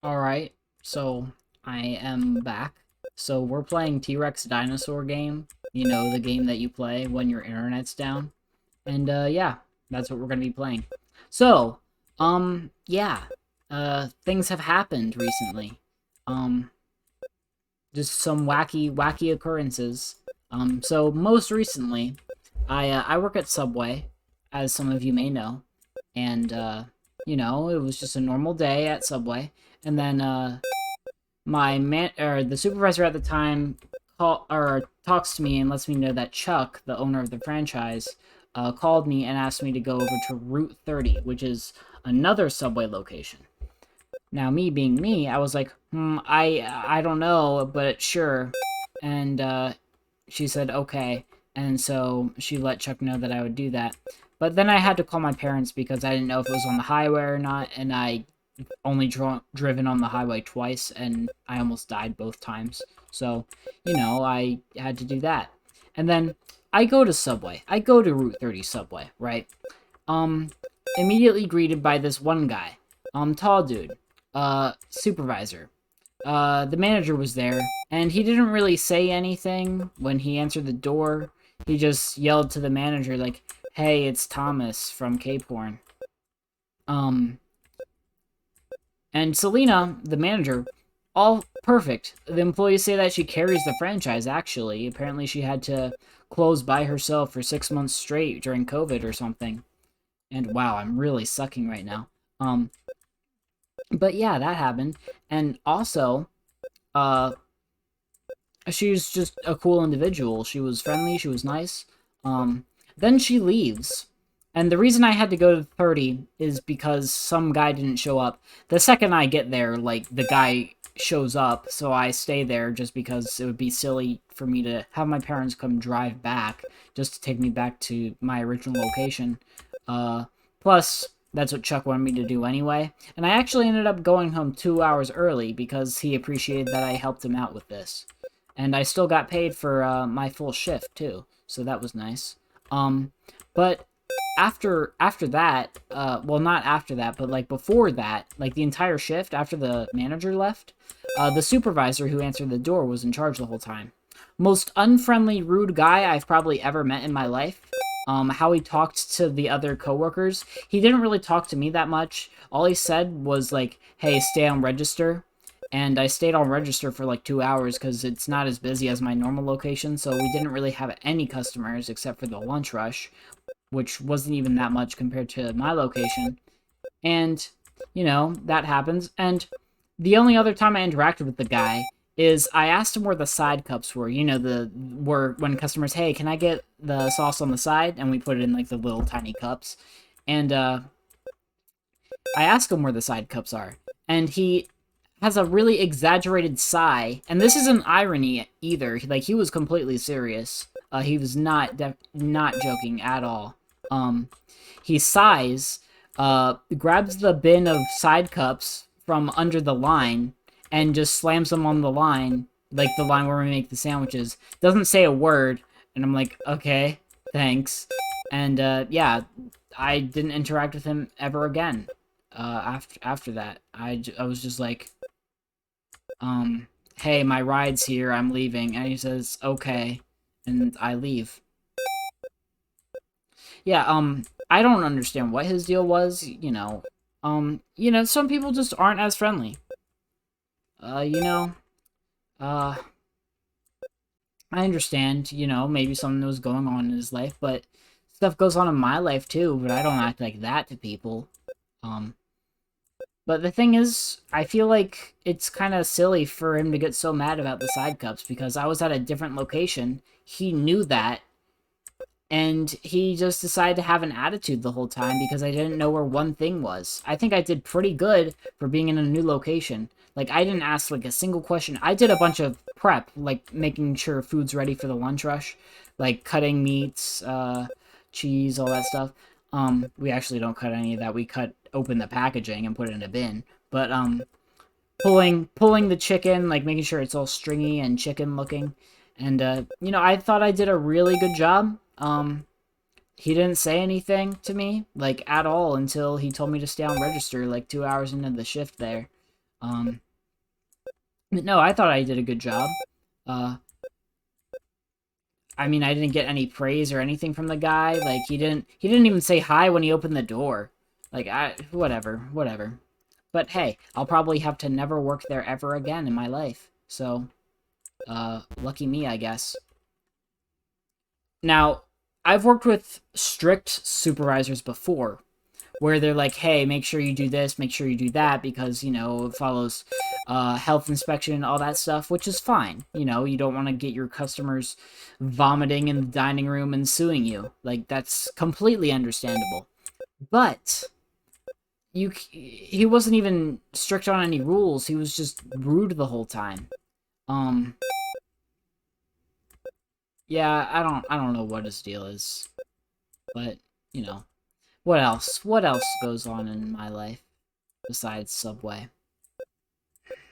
Alright, so I am back. So we're playing T-Rex Dinosaur game. You know, the game that you play when your internet's down. And yeah, that's what we're gonna be playing. So, yeah. Things have happened recently. Um, just some wacky occurrences. So most recently, I work at Subway, as some of you may know. And it was just a normal day at Subway. And then the supervisor at the time talks to me and lets me know that Chuck, the owner of the franchise, called me and asked me to go over to Route 30, which is another Subway location. Now, me being me, I was like, I don't know, but sure. And she said okay, and so she let Chuck know that I would do that. But then I had to call my parents because I didn't know if it was on the highway or not, and I only driven on the highway twice, and I almost died both times. So, I had to do that. And then I go to Subway. I go to Route 30 Subway, right? Um, Immediately greeted by this one guy. Tall dude. Supervisor. The manager was there, and he didn't really say anything when he answered the door. He just yelled to the manager, like, "Hey, it's Thomas from Cape Horn." Um, And Selena, the manager, all perfect. The employees say that she carries the franchise, actually. Apparently, she had to close by herself for 6 months straight during COVID or something. And wow, I'm really sucking right now. But yeah, that happened. And also, uh, she's just a cool individual. She was friendly, she was nice. Then she leaves. And the reason I had to go to 30 is because some guy didn't show up. The second I get there, like, the guy shows up, so I stay there just because it would be silly for me to have my parents come drive back just to take me back to my original location. Plus, that's what Chuck wanted me to do anyway. And I actually ended up going home 2 hours early because he appreciated that I helped him out with this. And I still got paid for my full shift, too, so that was nice. But after that, well, not after that, but like before that, like the entire shift after the manager left, the supervisor who answered the door was in charge the whole time. Most unfriendly, rude guy I've probably ever met in my life. How he talked to the other coworkers. He didn't really talk to me that much. All he said was like, "Hey, stay on register." And I stayed on register for like 2 hours because it's not as busy as my normal location, so we didn't really have any customers except for the lunch rush, which wasn't even that much compared to my location. And, that happens. And the only other time I interacted with the guy is I asked him where the side cups were. Where when customers, "Hey, can I get the sauce on the side?" And we put it in like the little tiny cups. And I asked him where the side cups are. And he has a really exaggerated sigh. And this isn't irony either. Like, he was completely serious. He was not joking at all. He sighs, grabs the bin of side cups from under the line, and just slams them on the line, like the line where we make the sandwiches. Doesn't say a word, and I'm like, okay, thanks. And, yeah, I didn't interact with him ever again. After that, I was just like, "Hey, my ride's here, I'm leaving," and he says, "Okay," and I leave. Yeah, I don't understand what his deal was, some people just aren't as friendly. Uh, you know, uh, I understand, maybe something was going on in his life, but stuff goes on in my life too, but I don't act like that to people. Um, but the thing is, I feel like it's kind of silly for him to get so mad about the side cups because I was at a different location. He knew that, and he just decided to have an attitude the whole time because I didn't know where one thing was. I think I did pretty good for being in a new location. Like, I didn't ask, like, a single question. I did a bunch of prep, like, making sure food's ready for the lunch rush. Like, cutting meats, cheese, all that stuff. We actually don't cut any of that. We open the packaging and put it in a bin. But, pulling the chicken, like, making sure it's all stringy and chicken looking. And, I thought I did a really good job. He didn't say anything to me, like, at all until he told me to stay on register, like, 2 hours into the shift there. But no, I thought I did a good job. Uh, I mean, I didn't get any praise or anything from the guy. Like, he didn't even say hi when he opened the door. Like, whatever. But hey, I'll probably have to never work there ever again in my life. So, lucky me, I guess. Now, I've worked with strict supervisors before, where they're like, hey, make sure you do this, make sure you do that, because, it follows health inspection and all that stuff, which is fine. You don't want to get your customers vomiting in the dining room and suing you. Like, that's completely understandable. But he wasn't even strict on any rules. He was just rude the whole time. Um, yeah, I don't know what his deal is, but, you know. What else? What else goes on in my life besides Subway?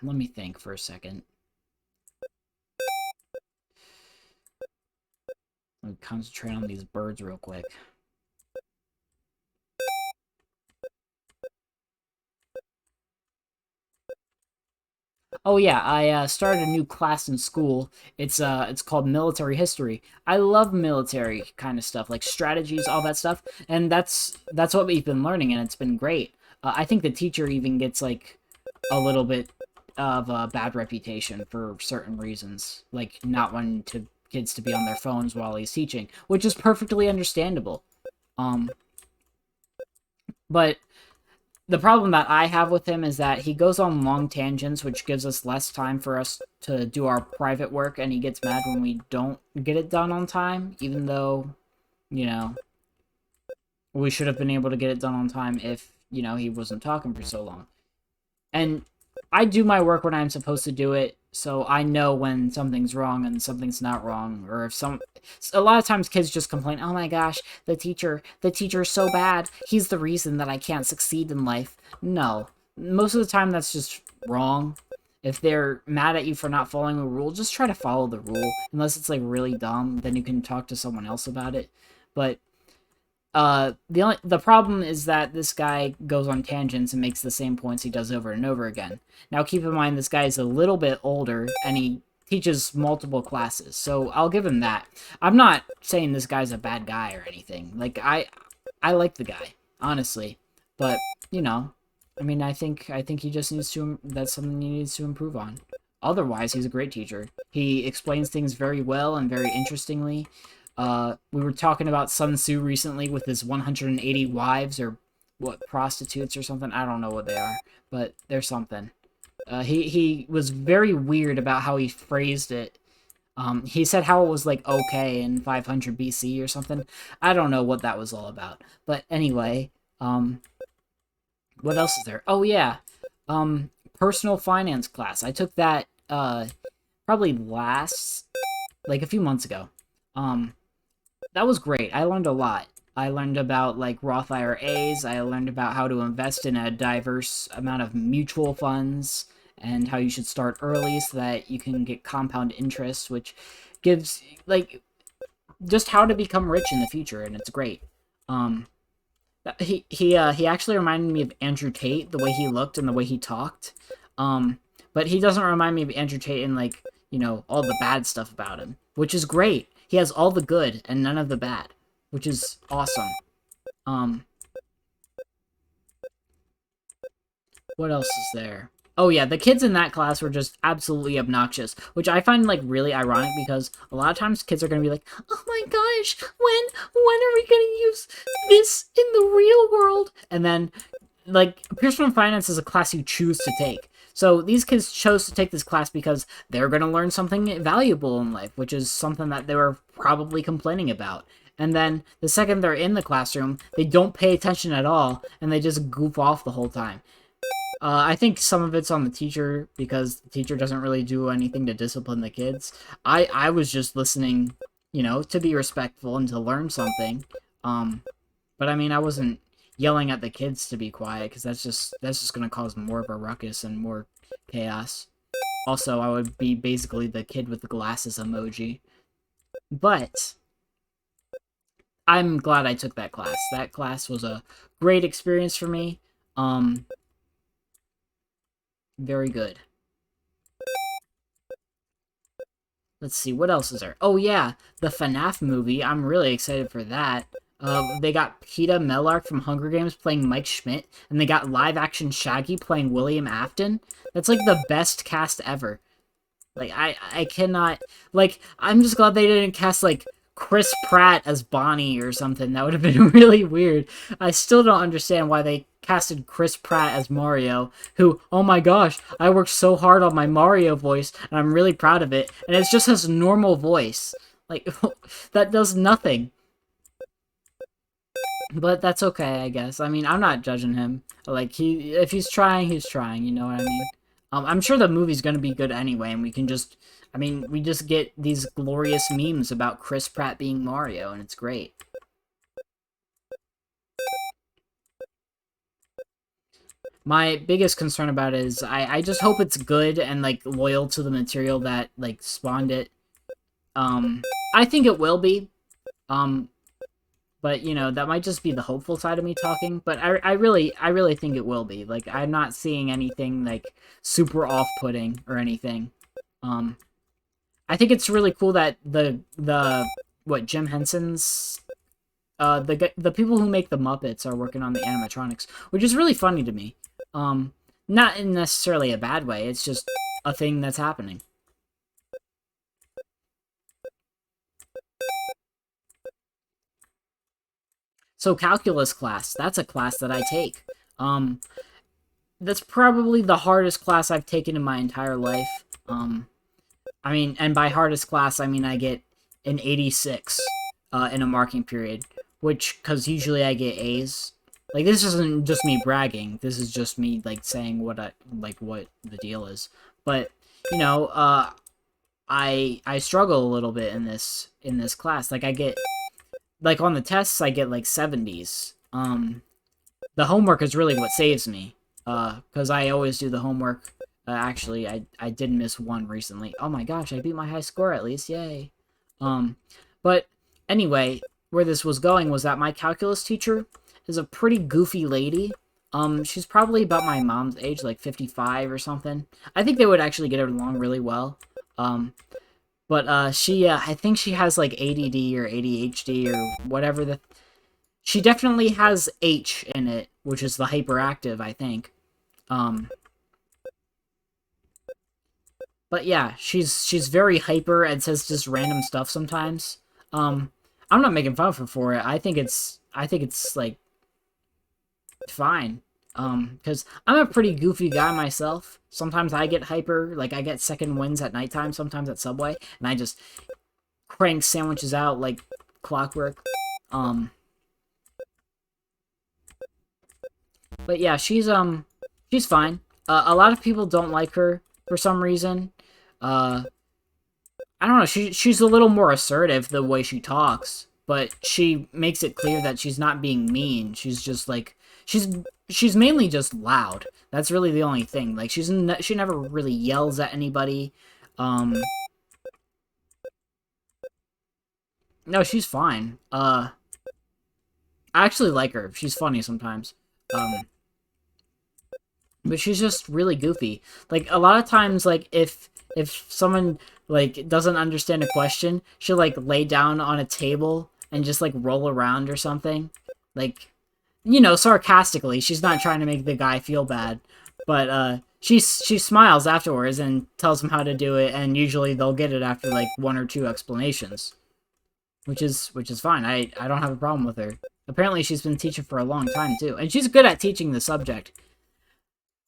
Let me think for a second. Let me concentrate on these birds real quick. Oh yeah, I started a new class in school. It's called military history. I love military kind of stuff, like strategies, all that stuff, and that's what we've been learning, and it's been great. I think the teacher even gets like a little bit of a bad reputation for certain reasons, like not wanting kids to be on their phones while he's teaching, which is perfectly understandable. Um, but the problem that I have with him is that he goes on long tangents, which gives us less time for us to do our private work, and he gets mad when we don't get it done on time, even though, you know, we should have been able to get it done on time if, he wasn't talking for so long. And I do my work when I'm supposed to do it, so I know when something's wrong and something's not wrong, or if a lot of times kids just complain, "Oh my gosh, the teacher is so bad. He's the reason that I can't succeed in life." No. Most of the time that's just wrong. If they're mad at you for not following a rule, just try to follow the rule. Unless it's like really dumb, then you can talk to someone else about it. But the problem is that this guy goes on tangents and makes the same points he does over and over again. Now, keep in mind this guy is a little bit older and he teaches multiple classes, so I'll give him that. I'm not saying this guy's a bad guy or anything. Like I like the guy, honestly, but you know, I mean, I think he just needs to. That's something he needs to improve on. Otherwise, he's a great teacher. He explains things very well and very interestingly. We were talking about Sun Tzu recently with his 180 wives, or what, prostitutes or something. I don't know what they are, but they're something. He was very weird about how he phrased it. He said how it was like okay in 500 BC or something. I don't know what that was all about. But anyway, what else is there? Oh yeah, um, personal finance class. I took that probably like a few months ago. Um, that was great. I learned a lot. I learned about like Roth IRAs. I learned about how to invest in a diverse amount of mutual funds and how you should start early so that you can get compound interest, which gives like just how to become rich in the future, and it's great. Um, he actually reminded me of Andrew Tate, the way he looked and the way he talked. But he doesn't remind me of Andrew Tate in like all the bad stuff about him, which is great. He has all the good and none of the bad, which is awesome. Um, what else is there? Oh yeah, the kids in that class were just absolutely obnoxious, which I find like really ironic because a lot of times kids are gonna be like, "Oh my gosh, when are we gonna use this in the real world?" And then like personal finance is a class you choose to take. So these kids chose to take this class because they're going to learn something valuable in life, which is something that they were probably complaining about. And then the second they're in the classroom, they don't pay attention at all and they just goof off the whole time. I think some of it's on the teacher because the teacher doesn't really do anything to discipline the kids. I was just listening, to be respectful and to learn something. Um, but I mean, I wasn't yelling at the kids to be quiet because that's just gonna cause more of a ruckus and more chaos. Also, I would be basically the kid with the glasses emoji. But I'm glad I took that class. That class was a great experience for me. Um, Very good. Let's see, what else is there? Oh yeah, the FNAF movie. I'm really excited for that. They got Peeta Mellark from Hunger Games playing Mike Schmidt, and they got live-action Shaggy playing William Afton. That's like the best cast ever. Like, I cannot... Like, I'm just glad they didn't cast, like, Chris Pratt as Bonnie or something. That would have been really weird. I still don't understand why they casted Chris Pratt as Mario, who, oh my gosh, I worked so hard on my Mario voice, and I'm really proud of it, and it's just his normal voice. Like, that does nothing. But that's okay, I guess. I mean, I'm not judging him. Like, if he's trying, he's trying, you know what I mean? I'm sure the movie's gonna be good anyway, and we can just... I mean, we just get these glorious memes about Chris Pratt being Mario, and it's great. My biggest concern about it is I just hope it's good and, like, loyal to the material that, like, spawned it. I think it will be. But, you know, that might just be the hopeful side of me talking. But I really think it will be. Like, I'm not seeing anything, like, super off-putting or anything. I think it's really cool that Jim Henson's... the people who make the Muppets are working on the animatronics, which is really funny to me. Not in necessarily a bad way, it's just a thing that's happening. So calculus class, that's a class that I take. That's probably the hardest class I've taken in my entire life. I mean, and by hardest class, I mean I get an 86 in a marking period, which, because usually I get A's. Like, this isn't just me bragging, this is just me, like, saying what the deal is. But, you know, I struggle a little bit in this class. Like, I get... Like, on the tests, I get, like, 70s. The homework is really what saves me. Because I always do the homework. Actually, I did miss one recently. Oh my gosh, I beat my high score at least, yay. But, anyway, where this was going was that my calculus teacher is a pretty goofy lady. She's probably about my mom's age, like 55 or something. I think they would actually get along really well. But she, I think she has, like, ADD or ADHD or whatever she definitely has H in it, which is the hyperactive, I think. But yeah, she's very hyper and says just random stuff sometimes. I'm not making fun of her for it. I think it's, like, fine. Because I'm a pretty goofy guy myself. Sometimes I get hyper, like, I get second wins at nighttime, sometimes at Subway, and I just crank sandwiches out like clockwork. But yeah, she's fine. A lot of people don't like her for some reason. I don't know, she's a little more assertive the way she talks, but she makes it clear that she's not being mean. She's just, like, she's mainly just loud. That's really the only thing. Like, she never really yells at anybody. No, she's fine. I actually like her. She's funny sometimes. But she's just really goofy. Like, a lot of times, like, if someone, like, doesn't understand a question, she'll, like, lay down on a table and just, like, roll around or something. Like, you know, sarcastically. She's not trying to make the guy feel bad. But, she smiles afterwards and tells him how to do it, and usually they'll get it after, like, 1 or 2 explanations. Which is fine. I don't have a problem with her. Apparently she's been teaching for a long time, too. And she's good at teaching the subject.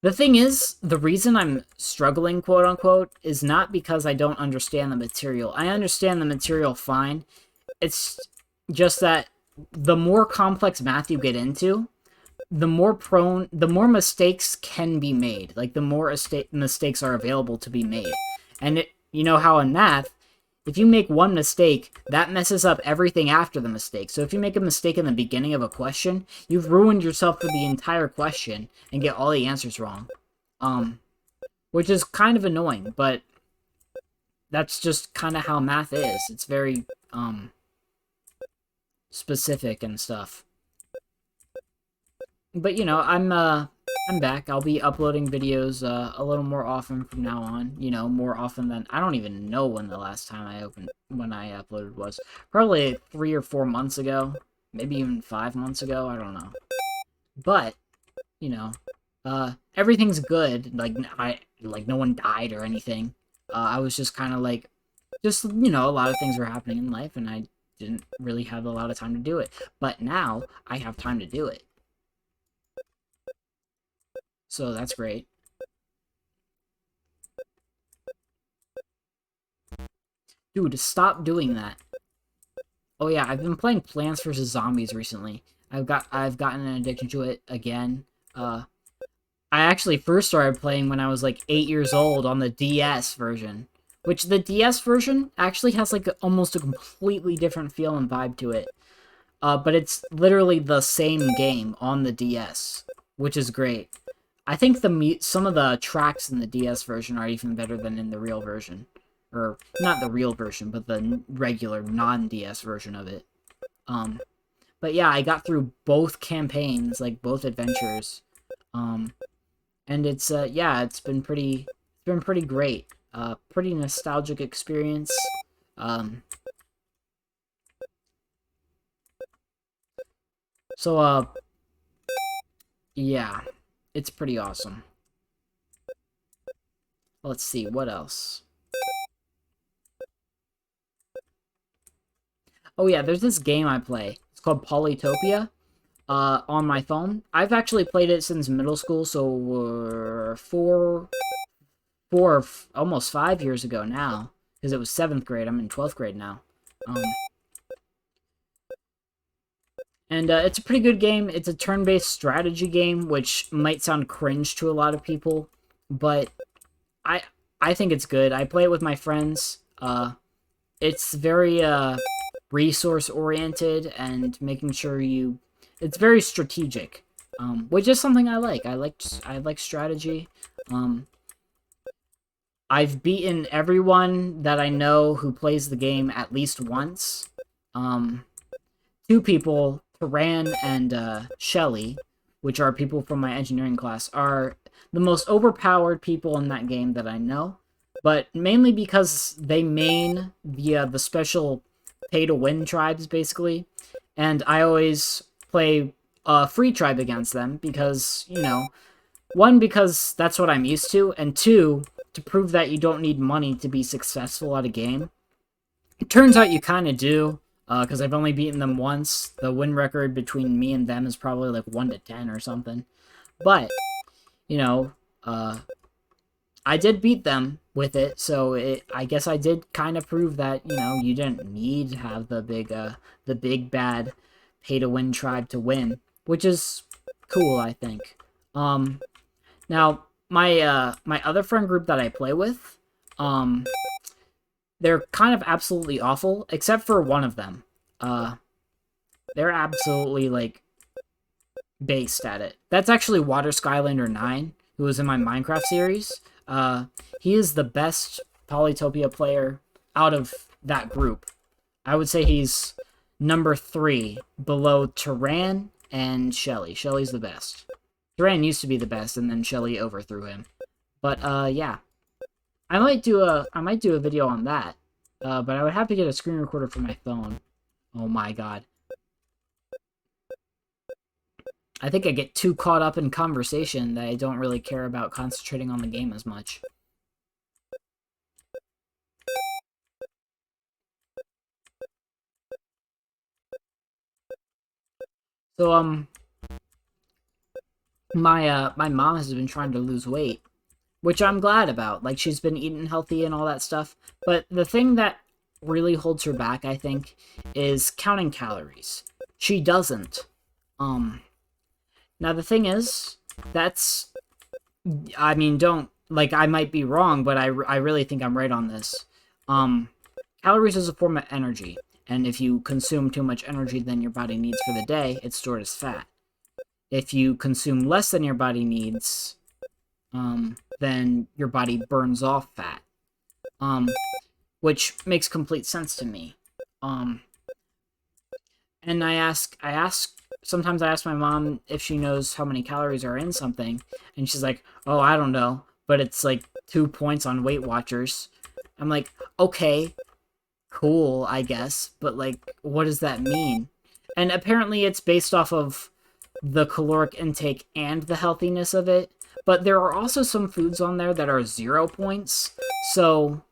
The thing is, the reason I'm struggling, quote-unquote, is not because I don't understand the material. I understand the material fine. It's just that the more complex math you get into, the more mistakes can be made. Like, the more mistakes are available to be made. And you know how in math, if you make one mistake, that messes up everything after the mistake. So if you make a mistake in the beginning of a question, you've ruined yourself for the entire question and get all the answers wrong. Which is kind of annoying, but that's just kind of how math is. It's very, specific and stuff. But, you know, I'm I'm back. I'll be uploading videos a little more often from now on. You know, more often than I don't even know when the last time when I uploaded was. Probably 3 or 4 months ago, maybe even 5 months ago. I don't know. But you know, everything's good. Like no one died or anything. I was just kind of like, just you know, a lot of things were happening in life, and I didn't really have a lot of time to do it. But now I have time to do it. So that's great. Dude, stop doing that. Oh yeah, I've been playing Plants vs. Zombies recently. I've gotten an addiction to it again. I actually first started playing when I was like 8 years old on the DS version. Which the DS version actually has like almost a completely different feel and vibe to it. But it's literally the same game on the DS, which is great. I think some of the tracks in the DS version are even better than in the real version. Or, not the real version, but the regular non-DS version of it. But yeah, I got through both campaigns, like both adventures. And it's, yeah, it's been pretty great. Pretty nostalgic experience. So, yeah, it's pretty awesome. Let's see, what else? Oh yeah, there's this game I play. It's called Polytopia, on my phone. I've actually played it since middle school, so almost 5 years ago now, because it was 7th grade. I'm in 12th grade now. And it's a pretty good game. It's a turn-based strategy game, which might sound cringe to a lot of people, but I think it's good. I play it with my friends. It's very resource-oriented and making sure it's very strategic, which is something I like. I like strategy. I've beaten everyone that I know who plays the game at least once. 2 people, Taran and Shelly, which are people from my engineering class, are the most overpowered people in that game that I know. But mainly because they main the special pay-to-win tribes, basically. And I always play a free tribe against them because, you know, 1, because that's what I'm used to, and 2, to prove that you don't need money to be successful at a game. It turns out you kind of do, because I've only beaten them once. The win record between me and them is probably like 1 to 10 or something. But, you know, I did beat them with it, so I guess I did kind of prove that, you know, you didn't need to have the big bad pay-to-win tribe to win, which is cool, I think. Now, my other friend group that I play with, they're kind of absolutely awful, except for one of them. They're absolutely, like, based at it. That's actually Water Skylander 9, who was in my Minecraft series. He is the best Polytopia player out of that group. I would say he's number 3, below Taran and Shelly. Shelly's the best. Taran used to be the best, and then Shelly overthrew him. But, yeah. I might do a video on that. But I would have to get a screen recorder for my phone. Oh my god. I think I get too caught up in conversation that I don't really care about concentrating on the game as much. So, my mom has been trying to lose weight, which I'm glad about. Like, she's been eating healthy and all that stuff. But the thing that really holds her back, I think, is counting calories. She doesn't. Now the thing is, I mean, I might be wrong, but I really think I'm right on this. Calories is a form of energy, and if you consume too much energy than your body needs for the day, it's stored as fat. If you consume less than your body needs, then your body burns off fat. Which makes complete sense to me. And I ask sometimes I ask my mom if she knows how many calories are in something, and she's like, "Oh, I don't know," but it's like 2 points on Weight Watchers. I'm like, okay, cool, I guess, but like, what does that mean? And apparently it's based off of the caloric intake and the healthiness of it, but there are also some foods on there that are 0 points. So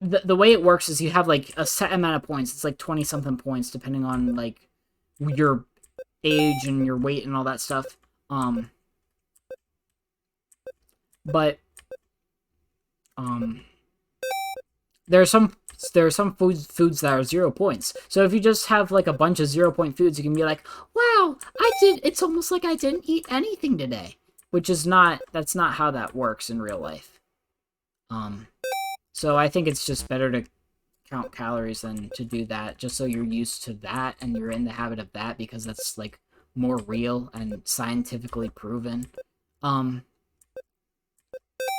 the way it works is you have like a set amount of points. It's like 20 something points depending on like your age and your weight and all that stuff. But there are some foods that are 0 points. So if you just have like a bunch of 0 point foods, you can be like, wow, it's almost like I didn't eat anything today, which is not, that's not how that works in real life. So I think it's just better to count calories than to do that, just so you're used to that and you're in the habit of that, because that's like more real and scientifically proven. But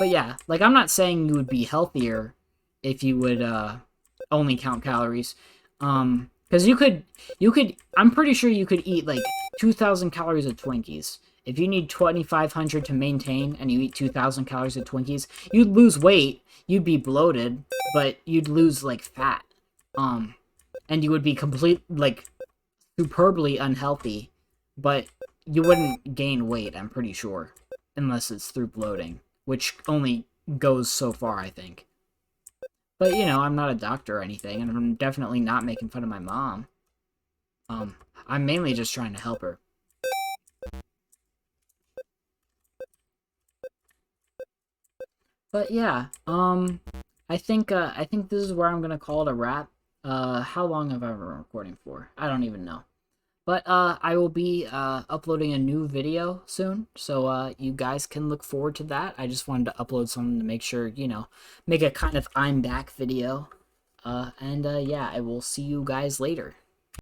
yeah, like, I'm not saying you would be healthier if you would only count calories. Because you could, I'm pretty sure you could eat like 2,000 calories of Twinkies. If you need 2,500 to maintain and you eat 2,000 calories of Twinkies, you'd lose weight, you'd be bloated, but you'd lose like fat. And you would be like superbly unhealthy, but you wouldn't gain weight, I'm pretty sure, unless it's through bloating, which only goes so far, I think. But, you know, I'm not a doctor or anything, and I'm definitely not making fun of my mom. I'm mainly just trying to help her. But yeah, I think this is where I'm gonna call it a wrap. How long have I been recording for? I don't even know. But I will be uploading a new video soon, so you guys can look forward to that. I just wanted to upload something to make sure, you know, make a kind of I'm back video. And yeah, I will see you guys later.